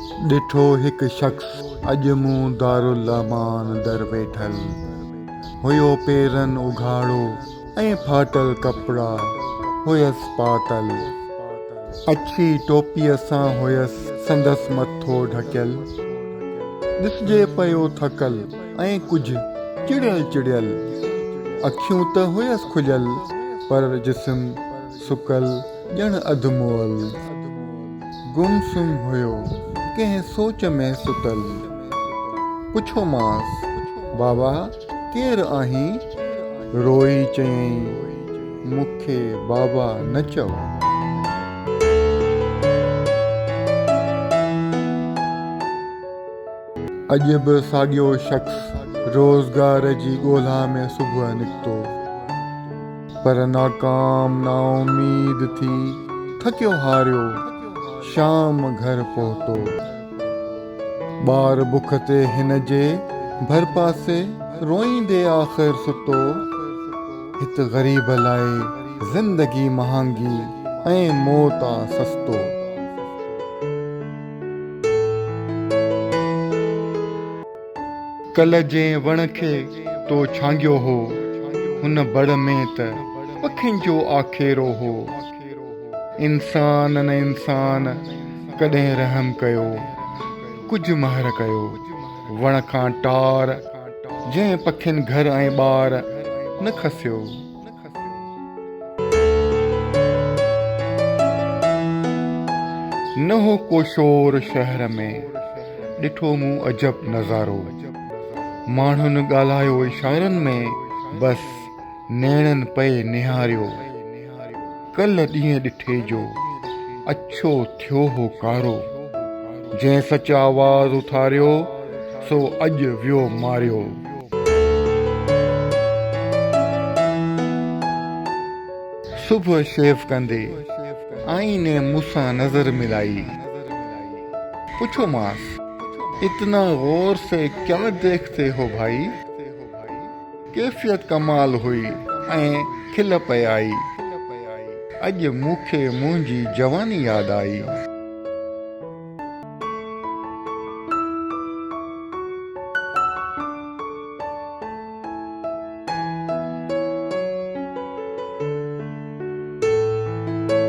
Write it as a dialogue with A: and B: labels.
A: ॾिठो हिकु शख़्स अॼु मूं दारुल अमान दर वेठल। हुयो पेरनि उघाड़ो ऐं फाटल कपिड़ा हुयसि पातल। अछी टोपीअ सां हुयसि संदसि मथो ढकियल। ॾिसजे पियो थकल ऐं कुझु चिड़ियल चिड़ियल। अखियूं त हुयसि खुलियल पर जिस्म सुकल ॼण अधु-मुअल। गुमसुम हुयो कंहिं सोच में सुतल। पुछोमांसि, बाबा केरु आहीं? रोई चयईं, मूंखे बाबा न चओ। अॼु बि साॻियो शख़्स रोज़गार जी ॻोल्हा में सुबुह निकितो, पर नाकाम नाउमीद थी थकियो हारियो शाम घर पहुतो। ॿार बुख ते हिन जे भर पासे रोईंदे आख़िर सुतो। हित ग़रीब लाइ ज़िंदगी महांगी ऐं मौत आ सस्तो। कल जे वण खे तो छांगियो हो, हुन बड़ में त पखियुनि जो आखेरो हो। इंसान न इंसान कॾहिं रहम कयो, कुझु महर कयो। वण खां टार जंहिं पखियुनि घर ऐं ॿार न खसियो। न हो को शोर शहर में, ॾिठो मूं अजब नज़ारो। माण्हुनि ॻाल्हायो इशारनि में, बसि नेणनि पए निहारियो। कल ॾींहुं ॾिठे जो अछो थियो हो कारो। जंहिं सच आवाज़ उथारियो सो अॼु वियो मारियो। सुबुह शेव कंदे आईने मूंसां नज़र मिलाई। पुछोमांसि, इतना गौर से क्या देखते हो भाई? कैफियत कमाल हुई ऐं खिल पे आई। अॼु मूंखे मुंहिंजी जवानी यादि आई।